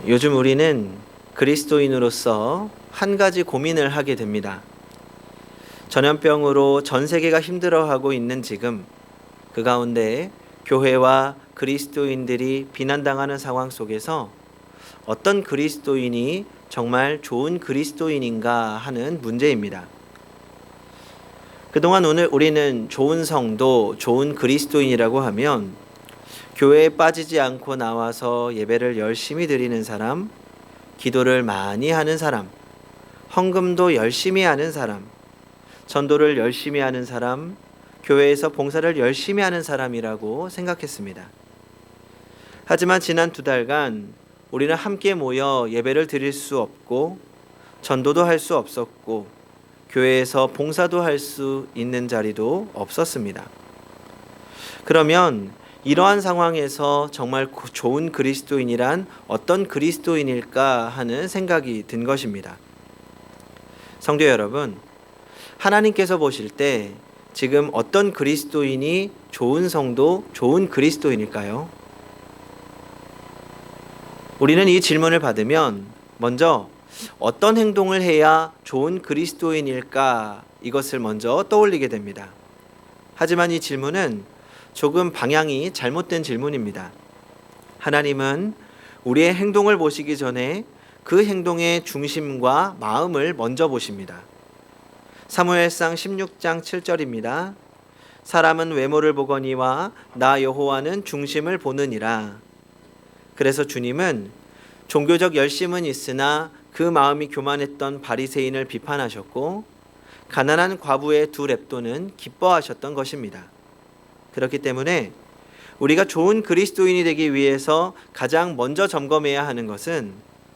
요즘 우리는 그리스도인으로서 한 가지 고민을 하게 됩니다. 전염병으로 전 세계가 힘들어하고 있는 지금, 그 가운데 교회와 그리스도인들이 비난당하는 상황 속에서 어떤 그리스도인이 정말 좋은 그리스도인인가 하는 문제입니다. 그동안 오늘 우리는 좋은 성도, 좋은 그리스도인이라고 하면 교회에 빠지지 않고 나와서 예배를 열심히 드리는 사람, 기도를 많이 하는 사람, 헌금도 열심히 하는 사람, 전도를 열심히 하는 사람, 교회에서 봉사를 열심히 하는 사람이라고 생각했습니다. 하지만 지난 2달간 우리는 함께 모여 예배를 드릴 수 없고 전도도 할 수 없었고 교회에서 봉사도 할 수 있는 자리도 없었습니다. 그러면 이러한 상황에서 정말 좋은 그리스도인이란 어떤 그리스도인일까 하는 생각이 든 것입니다. 성도 여러분, 하나님께서 보실 때 지금 어떤 그리스도인이 좋은 성도, 좋은 그리스도인일까요? 우리는 이 질문을 받으면 먼저 어떤 행동을 해야 좋은 그리스도인일까 이것을 먼저 떠올리게 됩니다. 하지만 이 질문은 조금 방향이 잘못된 질문입니다. 하나님은 우리의 행동을 보시기 전에 그 행동의 중심과 마음을 먼저 보십니다. 사무엘상 16장 7절입니다. 사람은 외모를 보거니와 나 여호와는 중심을 보느니라. 그래서 주님은 종교적 열심은 있으나 그 마음이 교만했던 바리새인을 비판하셨고 가난한 과부의 2렙돈은 기뻐하셨던 것입니다. 그렇기 때문에 우리가 좋은 그리스도인이 되기 위해서 가장 먼저 점검해야 하는 것은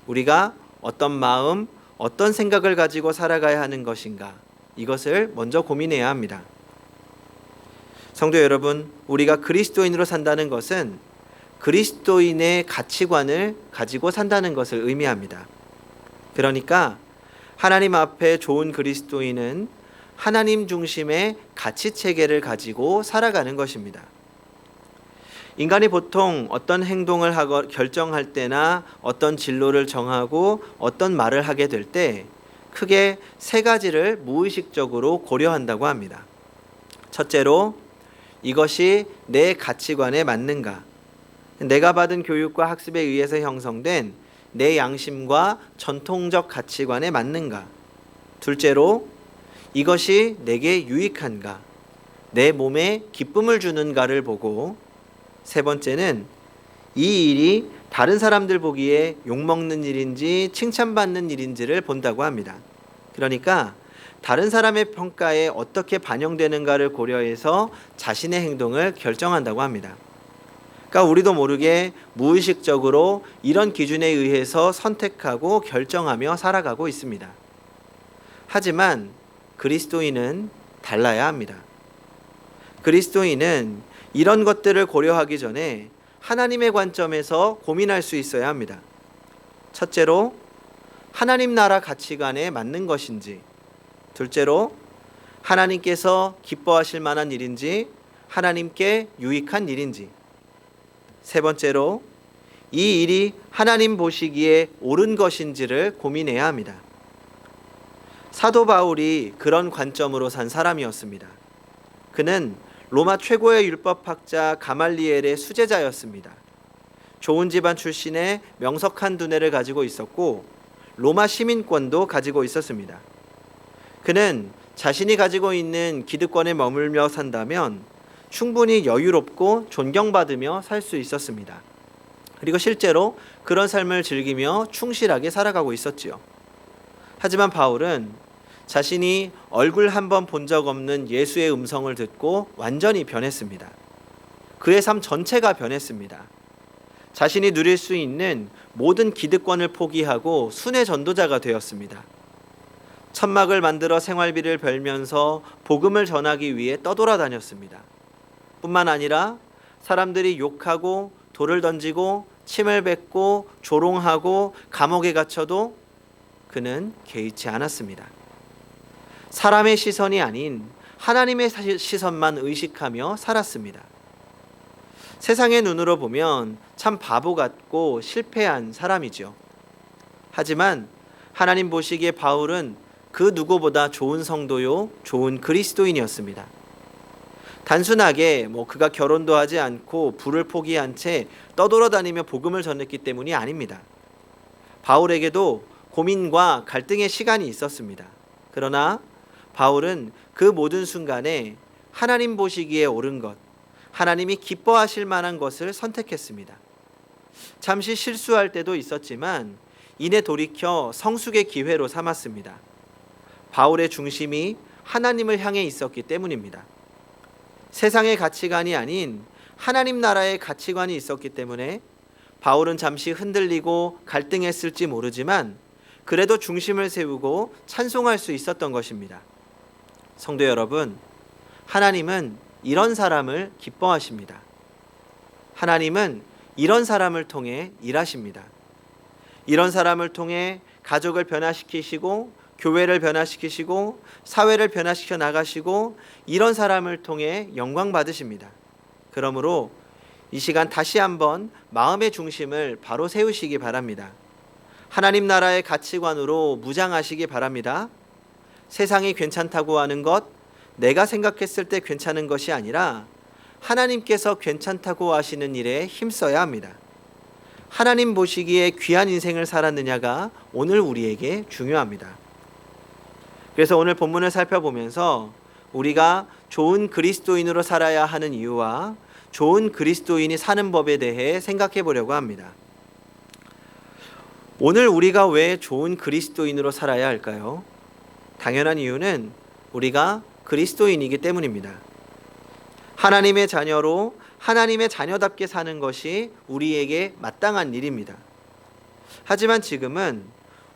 우리가 어떤 마음, 어떤 생각을 가지고 살아가야 하는 것인가, 이것을 먼저 고민해야 합니다. 성도 여러분, 우리가 그리스도인으로 산다는 것은 그리스도인의 가치관을 가지고 산다는 것을 의미합니다. 그러니까 하나님 앞에 좋은 그리스도인은 하나님 중심의 가치 체계를 가지고 살아가는 것입니다. 인간이 보통 어떤 행동을 하고 결정할 때나 어떤 진로를 정하고 어떤 말을 하게 될 때 크게 3가지를 무의식적으로 고려한다고 합니다. 첫째로, 이것이 내 가치관에 맞는가? 내가 받은 교육과 학습에 의해서 형성된 내 양심과 전통적 가치관에 맞는가? 둘째로, 이것이 내게 유익한가? 내 몸에 기쁨을 주는가를 보고, 3번째는 이 일이 다른 사람들 보기에 욕먹는 일인지 칭찬받는 일인지를 본다고 합니다. 그러니까 다른 사람의 평가에 어떻게 반영되는가를 고려해서 자신의 행동을 결정한다고 합니다. 그러니까 우리도 모르게 무의식적으로 이런 기준에 의해서 선택하고 결정하며 살아가고 있습니다. 하지만 그리스도인은 달라야 합니다. 그리스도인은 이런 것들을 고려하기 전에 하나님의 관점에서 고민할 수 있어야 합니다. 첫째로, 하나님 나라 가치관에 맞는 것인지, 둘째로, 하나님께서 기뻐하실 만한 일인지, 하나님께 유익한 일인지, 3번째로, 이 일이 하나님 보시기에 옳은 것인지를 고민해야 합니다. 사도 바울이 그런 관점으로 산 사람이었습니다. 그는 로마 최고의 율법학자 가말리엘의 수제자였습니다. 좋은 집안 출신의 명석한 두뇌를 가지고 있었고 로마 시민권도 가지고 있었습니다. 그는 자신이 가지고 있는 기득권에 머물며 산다면 충분히 여유롭고 존경받으며 살 수 있었습니다. 그리고 실제로 그런 삶을 즐기며 충실하게 살아가고 있었지요. 하지만 바울은 자신이 얼굴 한 번 본 적 없는 예수의 음성을 듣고 완전히 변했습니다. 그의 삶 전체가 변했습니다. 자신이 누릴 수 있는 모든 기득권을 포기하고 순회 전도자가 되었습니다. 천막을 만들어 생활비를 벌면서 복음을 전하기 위해 떠돌아다녔습니다. 뿐만 아니라 사람들이 욕하고 돌을 던지고 침을 뱉고 조롱하고 감옥에 갇혀도 그는 개의치 않았습니다. 사람의 시선이 아닌 하나님의 시선만 의식하며 살았습니다. 세상의 눈으로 보면 참 바보 같고 실패한 사람이죠. 하지만 하나님 보시기에 바울은 그 누구보다 좋은 성도요, 좋은 그리스도인이었습니다. 단순하게 그가 결혼도 하지 않고 부를 포기한 채 떠돌아다니며 복음을 전했기 때문이 아닙니다. 바울에게도 고민과 갈등의 시간이 있었습니다. 그러나 바울은 그 모든 순간에 하나님 보시기에 옳은 것, 하나님이 기뻐하실 만한 것을 선택했습니다. 잠시 실수할 때도 있었지만 이내 돌이켜 성숙의 기회로 삼았습니다. 바울의 중심이 하나님을 향해 있었기 때문입니다. 세상의 가치관이 아닌 하나님 나라의 가치관이 있었기 때문에 바울은 잠시 흔들리고 갈등했을지 모르지만 그래도 중심을 세우고 찬송할 수 있었던 것입니다. 성도 여러분, 하나님은 이런 사람을 기뻐하십니다. 하나님은 이런 사람을 통해 일하십니다. 이런 사람을 통해 가족을 변화시키시고 교회를 변화시키시고 사회를 변화시켜 나가시고 이런 사람을 통해 영광 받으십니다. 그러므로 이 시간 다시 한번 마음의 중심을 바로 세우시기 바랍니다. 하나님 나라의 가치관으로 무장하시기 바랍니다. 세상이 괜찮다고 하는 것, 내가 생각했을 때 괜찮은 것이 아니라 하나님께서 괜찮다고 하시는 일에 힘써야 합니다. 하나님 보시기에 귀한 인생을 살았느냐가 오늘 우리에게 중요합니다. 그래서 오늘 본문을 살펴보면서 우리가 좋은 그리스도인으로 살아야 하는 이유와 좋은 그리스도인이 사는 법에 대해 생각해 보려고 합니다. 오늘 우리가 왜 좋은 그리스도인으로 살아야 할까요? 당연한 이유는 우리가 그리스도인이기 때문입니다. 하나님의 자녀로 하나님의 자녀답게 사는 것이 우리에게 마땅한 일입니다. 하지만 지금은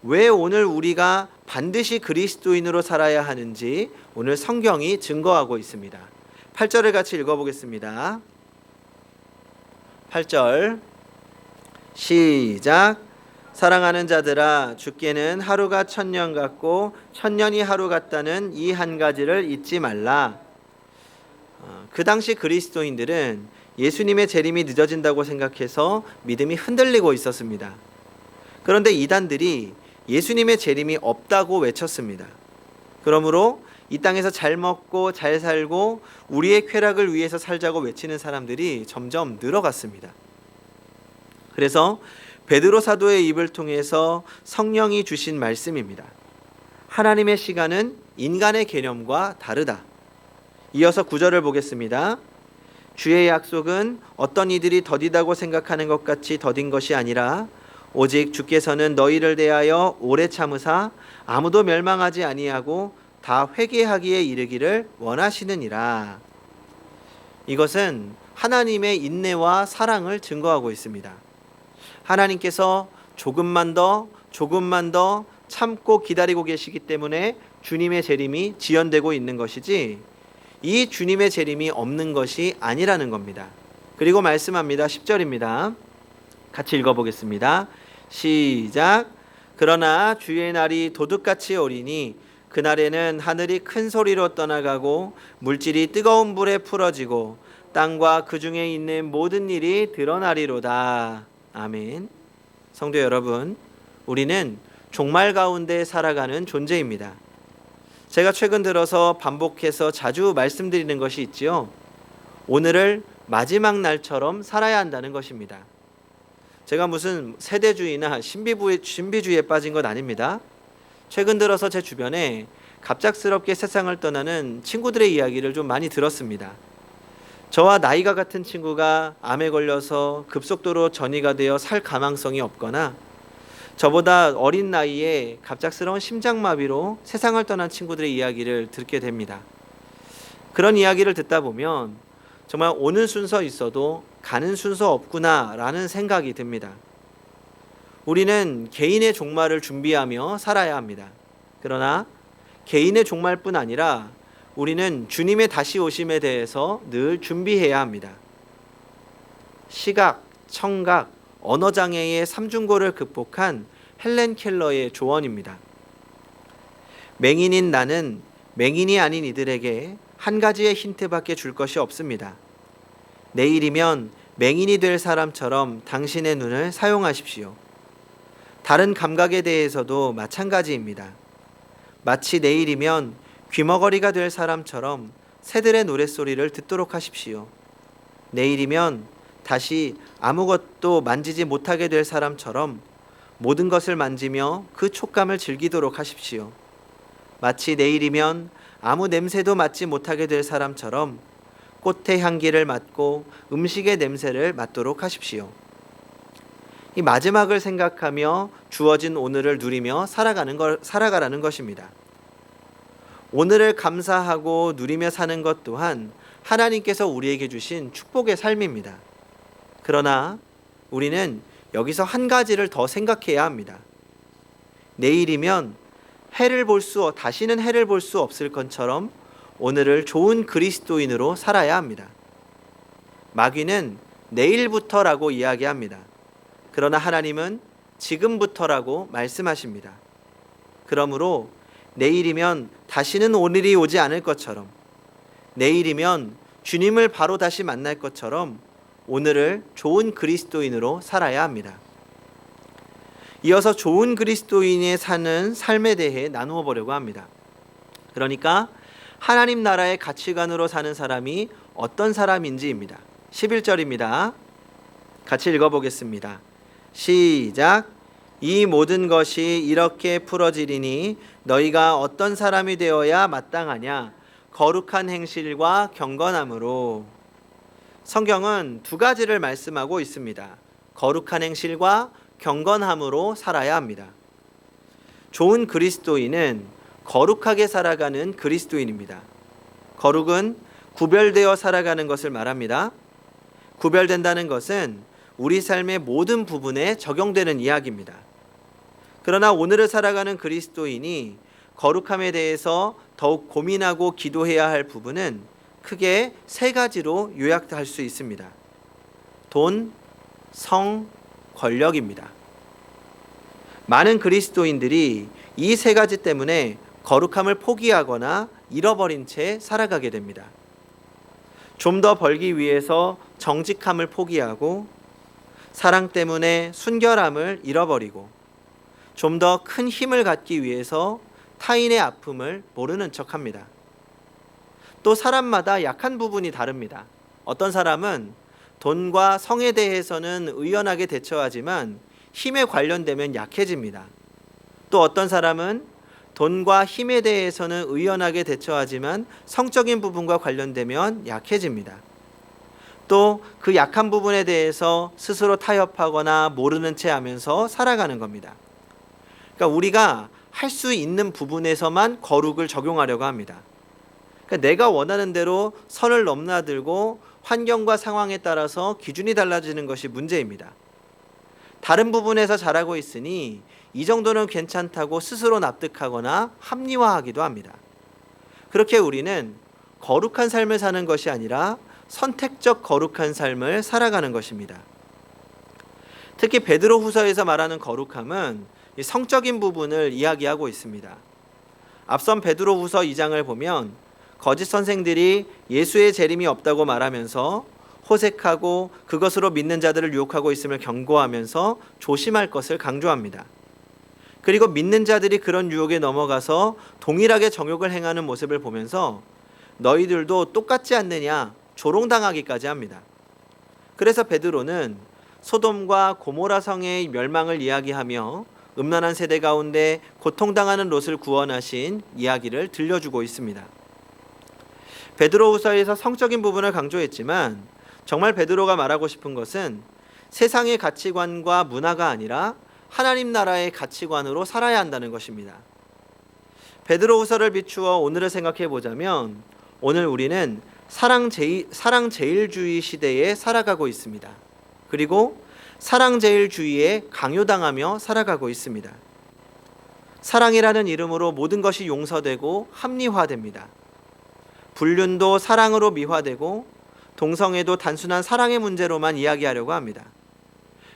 왜 오늘 우리가 반드시 그리스도인으로 살아야 하는지 오늘 성경이 증거하고 있습니다. 8절을 같이 읽어보겠습니다. 8절 시작. 사랑하는 자들아, 주께는 하루가 천년 같고 천년이 하루 같다는 이 한 가지를 잊지 말라. 그 당시 그리스도인들은 예수님의 재림이 늦어진다고 생각해서 믿음이 흔들리고 있었습니다. 그런데 이단들이 예수님의 재림이 없다고 외쳤습니다. 그러므로 이 땅에서 잘 먹고 잘 살고 우리의 쾌락을 위해서 살자고 외치는 사람들이 점점 늘어갔습니다. 그래서 베드로 사도의 입을 통해서 성령이 주신 말씀입니다. 하나님의 시간은 인간의 개념과 다르다. 이어서 9절을 보겠습니다. 주의 약속은 어떤 이들이 더디다고 생각하는 것 같이 더딘 것이 아니라 오직 주께서는 너희를 대하여 오래 참으사 아무도 멸망하지 아니하고 다 회개하기에 이르기를 원하시느니라. 이것은 하나님의 인내와 사랑을 증거하고 있습니다. 하나님께서 조금만 더 참고 기다리고 계시기 때문에 주님의 재림이 지연되고 있는 것이지 이 주님의 재림이 없는 것이 아니라는 겁니다. 그리고 말씀합니다. 10절입니다. 같이 읽어보겠습니다. 시작. 그러나 주의 날이 도둑같이 오리니 그날에는 하늘이 큰 소리로 떠나가고 물질이 뜨거운 불에 풀어지고 땅과 그 중에 있는 모든 일이 드러나리로다. 아멘. 성도 여러분, 우리는 종말 가운데 살아가는 존재입니다. 제가 최근 들어서 반복해서 자주 말씀드리는 것이 있지요. 오늘을 마지막 날처럼 살아야 한다는 것입니다. 제가 무슨 세대주의나 신비주의에 빠진 것 아닙니다. 최근 들어서 제 주변에 갑작스럽게 세상을 떠나는 친구들의 이야기를 좀 많이 들었습니다. 저와 나이가 같은 친구가 암에 걸려서 급속도로 전이가 되어 살 가망성이 없거나 저보다 어린 나이에 갑작스러운 심장마비로 세상을 떠난 친구들의 이야기를 듣게 됩니다. 그런 이야기를 듣다 보면 정말 오는 순서 있어도 가는 순서 없구나라는 생각이 듭니다. 우리는 개인의 종말을 준비하며 살아야 합니다. 그러나 개인의 종말뿐 아니라 우리는 주님의 다시 오심에 대해서 늘 준비해야 합니다. 시각, 청각, 언어장애의 삼중고를 극복한 헬렌 켈러의 조언입니다. 맹인인 나는 맹인이 아닌 이들에게 한 가지의 힌트밖에 줄 것이 없습니다. 내일이면 맹인이 될 사람처럼 당신의 눈을 사용하십시오. 다른 감각에 대해서도 마찬가지입니다. 마치 내일이면 귀머거리가 될 사람처럼 새들의 노랫소리를 듣도록 하십시오. 내일이면 다시 아무것도 만지지 못하게 될 사람처럼 모든 것을 만지며 그 촉감을 즐기도록 하십시오. 마치 내일이면 아무 냄새도 맡지 못하게 될 사람처럼 꽃의 향기를 맡고 음식의 냄새를 맡도록 하십시오. 이 마지막을 생각하며 주어진 오늘을 누리며 살아가라는 것입니다. 오늘을 감사하고 누리며 사는 것 또한 하나님께서 우리에게 주신 축복의 삶입니다. 그러나 우리는 여기서 한 가지를 더 생각해야 합니다. 내일이면 다시는 해를 볼 수 없을 것처럼 오늘을 좋은 그리스도인으로 살아야 합니다. 마귀는 내일부터라고 이야기합니다. 그러나 하나님은 지금부터라고 말씀하십니다. 그러므로 내일이면 다시는 오늘이 오지 않을 것처럼, 내일이면 주님을 바로 다시 만날 것처럼 오늘을 좋은 그리스도인으로 살아야 합니다. 이어서 좋은 그리스도인이 사는 삶에 대해 나누어 보려고 합니다. 그러니까 하나님 나라의 가치관으로 사는 사람이 어떤 사람인지입니다. 11절입니다. 같이 읽어보겠습니다. 시작. 이 모든 것이 이렇게 풀어지리니 너희가 어떤 사람이 되어야 마땅하냐? 거룩한 행실과 경건함으로. 성경은 두 가지를 말씀하고 있습니다. 거룩한 행실과 경건함으로 살아야 합니다. 좋은 그리스도인은 거룩하게 살아가는 그리스도인입니다. 거룩은 구별되어 살아가는 것을 말합니다. 구별된다는 것은 우리 삶의 모든 부분에 적용되는 이야기입니다. 그러나 오늘을 살아가는 그리스도인이 거룩함에 대해서 더욱 고민하고 기도해야 할 부분은 크게 세 가지로 요약할 수 있습니다. 돈, 성, 권력입니다. 많은 그리스도인들이 이 세 가지 때문에 거룩함을 포기하거나 잃어버린 채 살아가게 됩니다. 좀 더 벌기 위해서 정직함을 포기하고 사랑 때문에 순결함을 잃어버리고 좀 더 큰 힘을 갖기 위해서 타인의 아픔을 모르는 척합니다. 또 사람마다 약한 부분이 다릅니다. 어떤 사람은 돈과 성에 대해서는 의연하게 대처하지만 힘에 관련되면 약해집니다. 또 어떤 사람은 돈과 힘에 대해서는 의연하게 대처하지만 성적인 부분과 관련되면 약해집니다. 또 그 약한 부분에 대해서 스스로 타협하거나 모르는 채 하면서 살아가는 겁니다. 그러니까 우리가 할 수 있는 부분에서만 거룩을 적용하려고 합니다. 그러니까 내가 원하는 대로 선을 넘나들고 환경과 상황에 따라서 기준이 달라지는 것이 문제입니다. 다른 부분에서 잘하고 있으니 이 정도는 괜찮다고 스스로 납득하거나 합리화하기도 합니다. 그렇게 우리는 거룩한 삶을 사는 것이 아니라 선택적 거룩한 삶을 살아가는 것입니다. 특히 베드로 후서에서 말하는 거룩함은 성적인 부분을 이야기하고 있습니다. 앞선 베드로 후서 2장을 보면 거짓 선생들이 예수의 재림이 없다고 말하면서 호색하고 그것으로 믿는 자들을 유혹하고 있음을 경고하면서 조심할 것을 강조합니다. 그리고 믿는 자들이 그런 유혹에 넘어가서 동일하게 정욕을 행하는 모습을 보면서 너희들도 똑같지 않느냐 조롱당하기까지 합니다. 그래서 베드로는 소돔과 고모라 성의 멸망을 이야기하며 음란한 세대 가운데 고통당하는 롯을 구원하신 이야기를 들려주고 있습니다. 베드로후서에서 성적인 부분을 강조했지만 정말 베드로가 말하고 싶은 것은 세상의 가치관과 문화가 아니라 하나님 나라의 가치관으로 살아야 한다는 것입니다. 베드로후서를 비추어 오늘을 생각해 보자면 오늘 우리는 사랑제일주의 시대에 살아가고 있습니다. 그리고 사랑제일주의에 강요당하며 살아가고 있습니다. 사랑이라는 이름으로 모든 것이 용서되고 합리화됩니다. 불륜도 사랑으로 미화되고 동성애도 단순한 사랑의 문제로만 이야기하려고 합니다.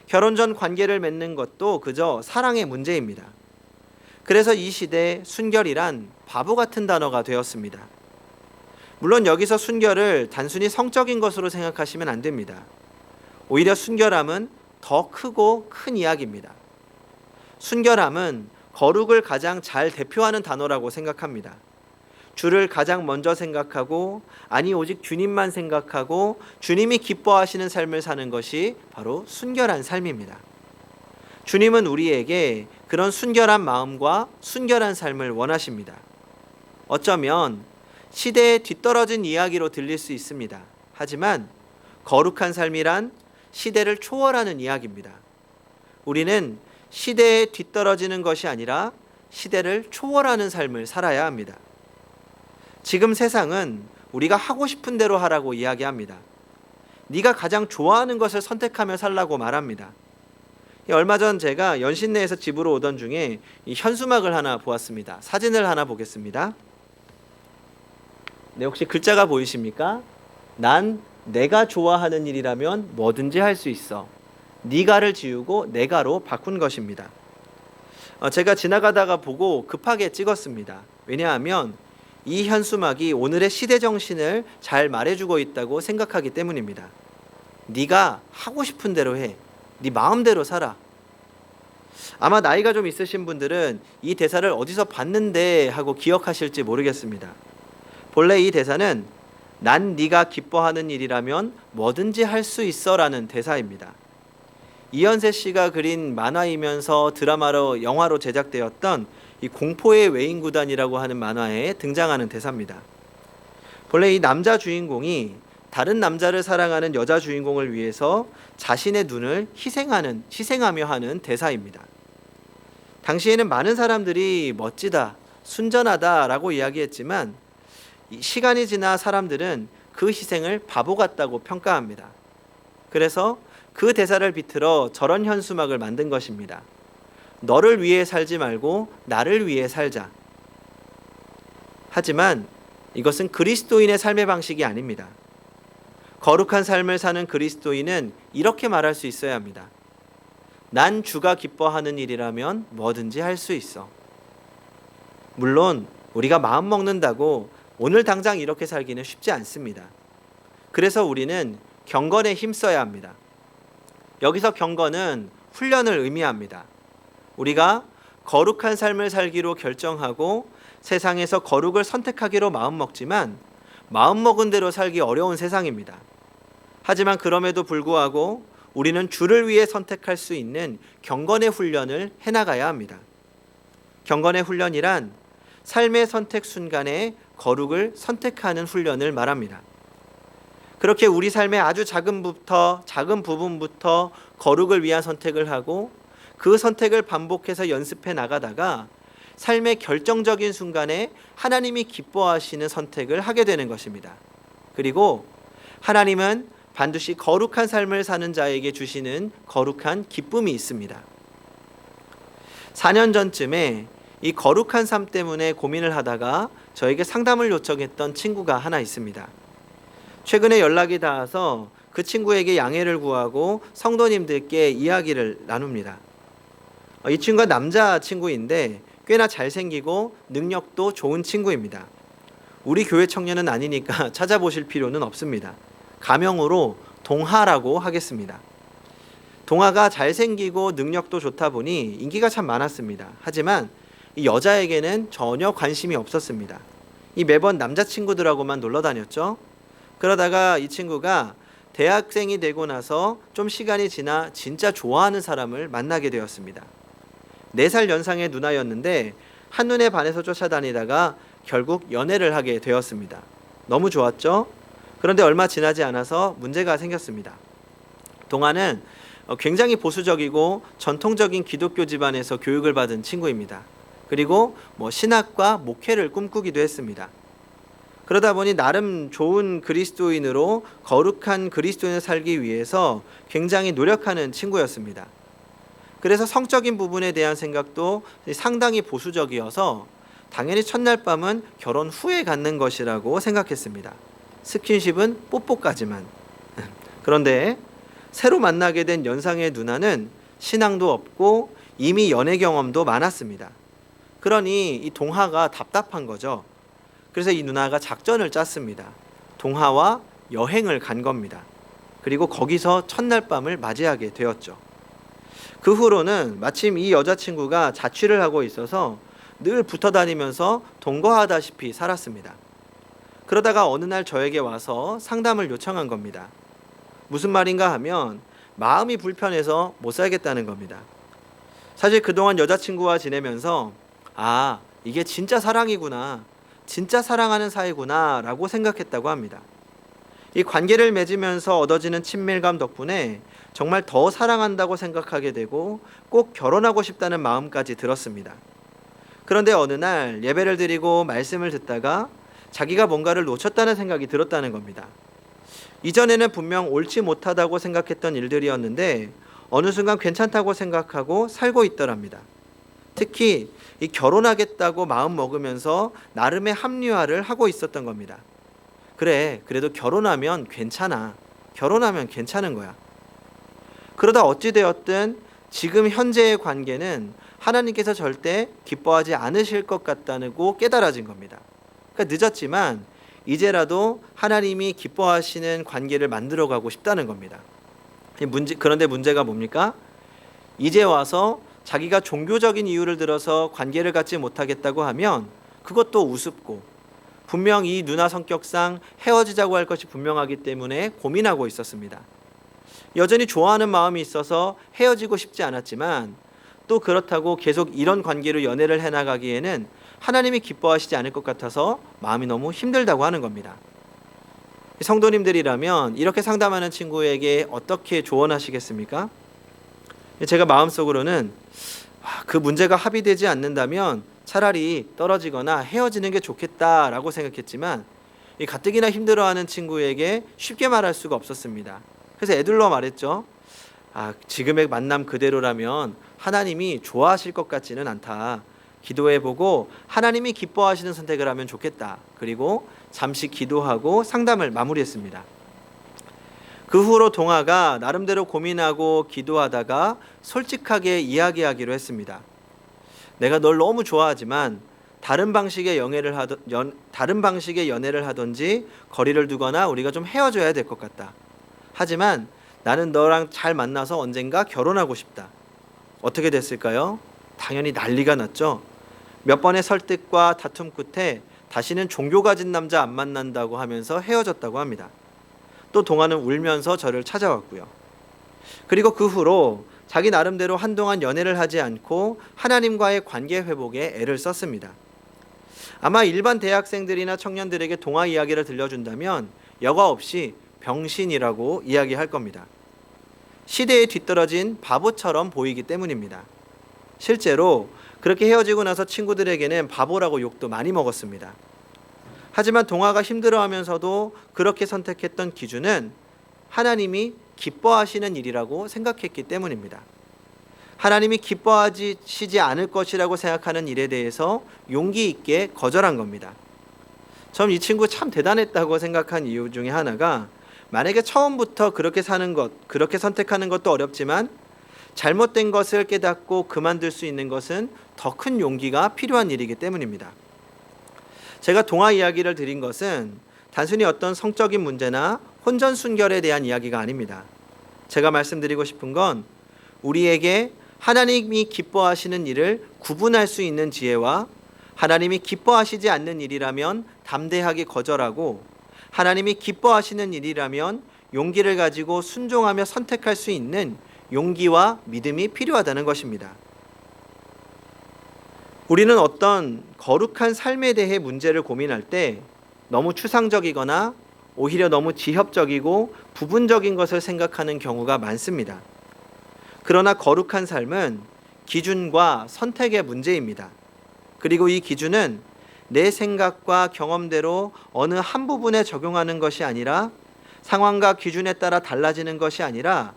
결혼 전 관계를 맺는 것도 그저 사랑의 문제입니다. 그래서 이 시대에 순결이란 바보 같은 단어가 되었습니다. 물론 여기서 순결을 단순히 성적인 것으로 생각하시면 안 됩니다. 오히려 순결함은 더 크고 큰 이야기입니다. 순결함은 거룩을 가장 잘 대표하는 단어라고 생각합니다. 주를 가장 먼저 생각하고, 아니 오직 주님만 생각하고 주님이 기뻐하시는 삶을 사는 것이 바로 순결한 삶입니다. 주님은 우리에게 그런 순결한 마음과 순결한 삶을 원하십니다. 어쩌면 시대에 뒤떨어진 이야기로 들릴 수 있습니다. 하지만 거룩한 삶이란 시대를 초월하는 이야기입니다. 우리는 시대에 뒤떨어지는 것이 아니라 시대를 초월하는 삶을 살아야 합니다. 지금 세상은 우리가 하고 싶은 대로 하라고 이야기합니다. 네가 가장 좋아하는 것을 선택하며 살라고 말합니다. 얼마 전 제가 연신내에서 집으로 오던 중에 이 현수막을 하나 보았습니다. 사진을 하나 보겠습니다. 네, 혹시 글자가 보이십니까? 난 내가 좋아하는 일이라면 뭐든지 할 수 있어. 네가를 지우고 내가로 바꾼 것입니다. 제가 지나가다가 보고 급하게 찍었습니다. 왜냐하면 이 현수막이 오늘의 시대 정신을 잘 말해주고 있다고 생각하기 때문입니다. 네가 하고 싶은 대로 해. 네 마음대로 살아. 아마 나이가 좀 있으신 분들은 이 대사를 어디서 봤는데 하고 기억하실지 모르겠습니다. 본래 이 대사는 난 네가 기뻐하는 일이라면 뭐든지 할 수 있어라는 대사입니다. 이현세 씨가 그린 만화이면서 드라마로 영화로 제작되었던 이 공포의 외인구단이라고 하는 만화에 등장하는 대사입니다. 본래 이 남자 주인공이 다른 남자를 사랑하는 여자 주인공을 위해서 자신의 눈을 희생하며 하는 대사입니다. 당시에는 많은 사람들이 멋지다, 순전하다라고 이야기했지만 시간이 지나 사람들은 그 희생을 바보 같다고 평가합니다. 그래서 그 대사를 비틀어 저런 현수막을 만든 것입니다. 너를 위해 살지 말고 나를 위해 살자. 하지만 이것은 그리스도인의 삶의 방식이 아닙니다. 거룩한 삶을 사는 그리스도인은 이렇게 말할 수 있어야 합니다. 난 주가 기뻐하는 일이라면 뭐든지 할 수 있어. 물론 우리가 마음 먹는다고 오늘 당장 이렇게 살기는 쉽지 않습니다. 그래서 우리는 경건에 힘써야 합니다. 여기서 경건은 훈련을 의미합니다. 우리가 거룩한 삶을 살기로 결정하고 세상에서 거룩을 선택하기로 마음먹지만 마음먹은 대로 살기 어려운 세상입니다. 하지만 그럼에도 불구하고 우리는 주를 위해 선택할 수 있는 경건의 훈련을 해나가야 합니다. 경건의 훈련이란 삶의 선택 순간에 거룩을 선택하는 훈련을 말합니다. 그렇게 우리 삶의 아주 작은 부분부터 거룩을 위한 선택을 하고 그 선택을 반복해서 연습해 나가다가 삶의 결정적인 순간에 하나님이 기뻐하시는 선택을 하게 되는 것입니다. 그리고 하나님은 반드시 거룩한 삶을 사는 자에게 주시는 거룩한 기쁨이 있습니다. 4년 전쯤에 이 거룩한 삶 때문에 고민을 하다가 저에게 상담을 요청했던 친구가 하나 있습니다. 최근에 연락이 닿아서 그 친구에게 양해를 구하고 성도님들께 이야기를 나눕니다. 이 친구가 남자 친구인데 꽤나 잘생기고 능력도 좋은 친구입니다. 우리 교회 청년은 아니니까 찾아보실 필요는 없습니다. 가명으로 동하라고 하겠습니다. 동하가 잘생기고 능력도 좋다 보니 인기가 참 많았습니다. 하지만 이 여자에게는 전혀 관심이 없었습니다. 이 매번 남자친구들하고만 놀러 다녔죠. 그러다가 이 친구가 대학생이 되고 나서 좀 시간이 지나 진짜 좋아하는 사람을 만나게 되었습니다. 4살 연상의 누나였는데 한눈에 반해서 쫓아다니다가 결국 연애를 하게 되었습니다. 너무 좋았죠? 그런데 얼마 지나지 않아서 문제가 생겼습니다. 동아는 굉장히 보수적이고 전통적인 기독교 집안에서 교육을 받은 친구입니다. 그리고 신학과 목회를 꿈꾸기도 했습니다. 그러다 보니 나름 좋은 그리스도인으로 거룩한 그리스도인을 살기 위해서 굉장히 노력하는 친구였습니다. 그래서 성적인 부분에 대한 생각도 상당히 보수적이어서 당연히 첫날 밤은 결혼 후에 갖는 것이라고 생각했습니다. 스킨십은 뽀뽀까지만. 그런데 새로 만나게 된 연상의 누나는 신앙도 없고 이미 연애 경험도 많았습니다. 그러니 이 동하가 답답한 거죠. 그래서 이 누나가 작전을 짰습니다. 동하와 여행을 간 겁니다. 그리고 거기서 첫날 밤을 맞이하게 되었죠. 그 후로는 마침 이 여자친구가 자취를 하고 있어서 늘 붙어 다니면서 동거하다시피 살았습니다. 그러다가 어느 날 저에게 와서 상담을 요청한 겁니다. 무슨 말인가 하면 마음이 불편해서 못 살겠다는 겁니다. 사실 그동안 여자친구와 지내면서 이게 진짜 사랑이구나, 진짜 사랑하는 사이구나 라고 생각했다고 합니다. 이 관계를 맺으면서 얻어지는 친밀감 덕분에 정말 더 사랑한다고 생각하게 되고 꼭 결혼하고 싶다는 마음까지 들었습니다. 그런데 어느 날 예배를 드리고 말씀을 듣다가 자기가 뭔가를 놓쳤다는 생각이 들었다는 겁니다. 이전에는 분명 옳지 못하다고 생각했던 일들이었는데 어느 순간 괜찮다고 생각하고 살고 있더랍니다. 특히 이 결혼하겠다고 마음 먹으면서 나름의 합리화를 하고 있었던 겁니다. 그래, 그래도 결혼하면 괜찮아. 결혼하면 괜찮은 거야. 그러다 어찌되었든 지금 현재의 관계는 하나님께서 절대 기뻐하지 않으실 것 같다고 깨달아진 겁니다. 그러니까 늦었지만 이제라도 하나님이 기뻐하시는 관계를 만들어가고 싶다는 겁니다. 그런데 문제가 뭡니까? 이제 와서 자기가 종교적인 이유를 들어서 관계를 갖지 못하겠다고 하면 그것도 우습고, 분명 이 누나 성격상 헤어지자고 할 것이 분명하기 때문에 고민하고 있었습니다. 여전히 좋아하는 마음이 있어서 헤어지고 싶지 않았지만 또 그렇다고 계속 이런 관계로 연애를 해나가기에는 하나님이 기뻐하시지 않을 것 같아서 마음이 너무 힘들다고 하는 겁니다. 성도님들이라면 이렇게 상담하는 친구에게 어떻게 조언하시겠습니까? 제가 마음속으로는 그 문제가 합의되지 않는다면 차라리 떨어지거나 헤어지는 게 좋겠다라고 생각했지만 이 가뜩이나 힘들어하는 친구에게 쉽게 말할 수가 없었습니다. 그래서 애둘러 말했죠. 지금의 만남 그대로라면 하나님이 좋아하실 것 같지는 않다. 기도해보고 하나님이 기뻐하시는 선택을 하면 좋겠다. 그리고 잠시 기도하고 상담을 마무리했습니다. 그 후로 동아가 나름대로 고민하고 기도하다가 솔직하게 이야기하기로 했습니다. 내가 널 너무 좋아하지만 다른 방식의 연애를 하든지 거리를 두거나 우리가 좀 헤어져야 될 것 같다. 하지만 나는 너랑 잘 만나서 언젠가 결혼하고 싶다. 어떻게 됐을까요? 당연히 난리가 났죠. 몇 번의 설득과 다툼 끝에 다시는 종교 가진 남자 안 만난다고 하면서 헤어졌다고 합니다. 또 동아는 울면서 저를 찾아왔고요. 그리고 그 후로 자기 나름대로 한동안 연애를 하지 않고 하나님과의 관계 회복에 애를 썼습니다. 아마 일반 대학생들이나 청년들에게 동아 이야기를 들려준다면 여과 없이 병신이라고 이야기할 겁니다. 시대에 뒤떨어진 바보처럼 보이기 때문입니다. 실제로 그렇게 헤어지고 나서 친구들에게는 바보라고 욕도 많이 먹었습니다. 하지만 동아가 힘들어하면서도 그렇게 선택했던 기준은 하나님이 기뻐하시는 일이라고 생각했기 때문입니다. 하나님이 기뻐하시지 않을 것이라고 생각하는 일에 대해서 용기 있게 거절한 겁니다. 전 이 친구 참 대단했다고 생각한 이유 중에 하나가 만약에 처음부터 그렇게 사는 것, 그렇게 선택하는 것도 어렵지만 잘못된 것을 깨닫고 그만둘 수 있는 것은 더 큰 용기가 필요한 일이기 때문입니다. 제가 동아 이야기를 드린 것은 단순히 어떤 성적인 문제나 혼전순결에 대한 이야기가 아닙니다. 제가 말씀드리고 싶은 건 우리에게 하나님이 기뻐하시는 일을 구분할 수 있는 지혜와 하나님이 기뻐하시지 않는 일이라면 담대하게 거절하고 하나님이 기뻐하시는 일이라면 용기를 가지고 순종하며 선택할 수 있는 용기와 믿음이 필요하다는 것입니다. 우리는 어떤 거룩한 삶에 대해 문제를 고민할 때 너무 추상적이거나 오히려 너무 지협적이고 부분적인 것을 생각하는 경우가 많습니다. 그러나 거룩한 삶은 기준과 선택의 문제입니다. 그리고 이 기준은 내 생각과 경험대로 어느 한 부분에 적용하는 것이 아니라 상황과 기준에 따라 달라지는 것이 아니라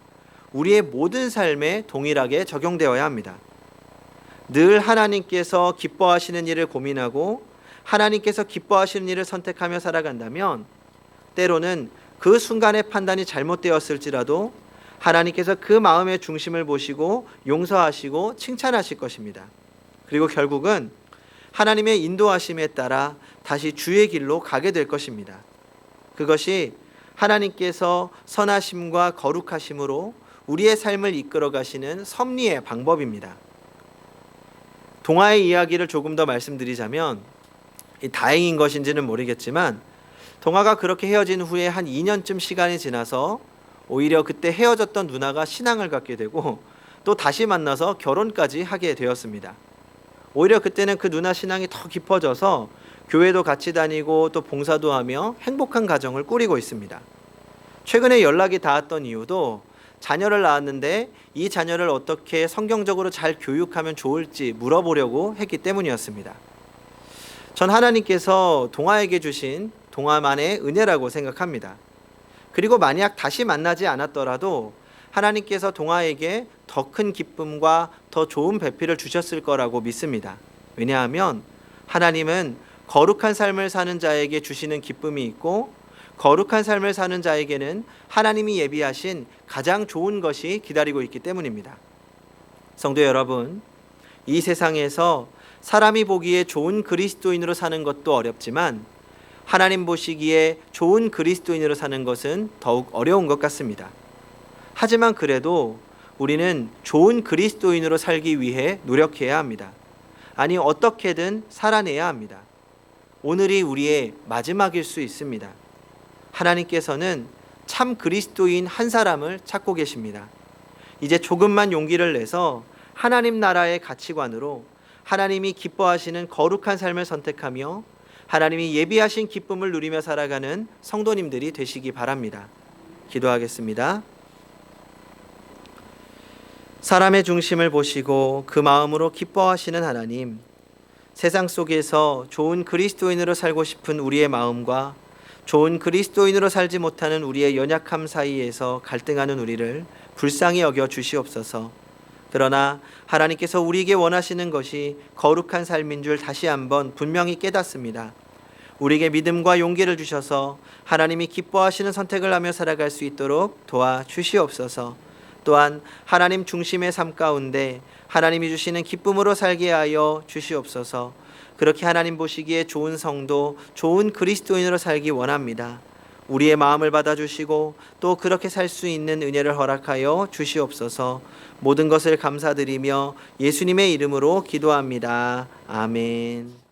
우리의 모든 삶에 동일하게 적용되어야 합니다. 늘 하나님께서 기뻐하시는 일을 고민하고 하나님께서 기뻐하시는 일을 선택하며 살아간다면 때로는 그 순간의 판단이 잘못되었을지라도 하나님께서 그 마음의 중심을 보시고 용서하시고 칭찬하실 것입니다. 그리고 결국은 하나님의 인도하심에 따라 다시 주의 길로 가게 될 것입니다. 그것이 하나님께서 선하심과 거룩하심으로 우리의 삶을 이끌어 가시는 섭리의 방법입니다. 동화의 이야기를 조금 더 말씀드리자면, 다행인 것인지는 모르겠지만 동화가 그렇게 헤어진 후에 한 2년쯤 시간이 지나서 오히려 그때 헤어졌던 누나가 신앙을 갖게 되고 또 다시 만나서 결혼까지 하게 되었습니다. 오히려 그때는 그 누나 신앙이 더 깊어져서 교회도 같이 다니고 또 봉사도 하며 행복한 가정을 꾸리고 있습니다. 최근에 연락이 닿았던 이유도 자녀를 낳았는데 이 자녀를 어떻게 성경적으로 잘 교육하면 좋을지 물어보려고 했기 때문이었습니다. 전 하나님께서 동화에게 주신 동화만의 은혜라고 생각합니다. 그리고 만약 다시 만나지 않았더라도 하나님께서 동화에게 더 큰 기쁨과 더 좋은 배필을 주셨을 거라고 믿습니다. 왜냐하면 하나님은 거룩한 삶을 사는 자에게 주시는 기쁨이 있고 거룩한 삶을 사는 자에게는 하나님이 예비하신 가장 좋은 것이 기다리고 있기 때문입니다. 성도 여러분, 이 세상에서 사람이 보기에 좋은 그리스도인으로 사는 것도 어렵지만 하나님 보시기에 좋은 그리스도인으로 사는 것은 더욱 어려운 것 같습니다. 하지만 그래도 우리는 좋은 그리스도인으로 살기 위해 노력해야 합니다. 아니, 어떻게든 살아내야 합니다. 오늘이 우리의 마지막일 수 있습니다. 하나님께서는 참 그리스도인 한 사람을 찾고 계십니다. 이제 조금만 용기를 내서 하나님 나라의 가치관으로 하나님이 기뻐하시는 거룩한 삶을 선택하며 하나님이 예비하신 기쁨을 누리며 살아가는 성도님들이 되시기 바랍니다. 기도하겠습니다. 사람의 중심을 보시고 그 마음으로 기뻐하시는 하나님, 세상 속에서 좋은 그리스도인으로 살고 싶은 우리의 마음과 좋은 그리스도인으로 살지 못하는 우리의 연약함 사이에서 갈등하는 우리를 불쌍히 여겨 주시옵소서. 그러나 하나님께서 우리에게 원하시는 것이 거룩한 삶인 줄 다시 한번 분명히 깨닫습니다. 우리에게 믿음과 용기를 주셔서 하나님이 기뻐하시는 선택을 하며 살아갈 수 있도록 도와주시옵소서. 또한 하나님 중심의 삶 가운데 하나님이 주시는 기쁨으로 살게 하여 주시옵소서. 그렇게 하나님 보시기에 좋은 성도, 좋은 그리스도인으로 살기 원합니다. 우리의 마음을 받아주시고 또 그렇게 살 수 있는 은혜를 허락하여 주시옵소서. 모든 것을 감사드리며 예수님의 이름으로 기도합니다. 아멘.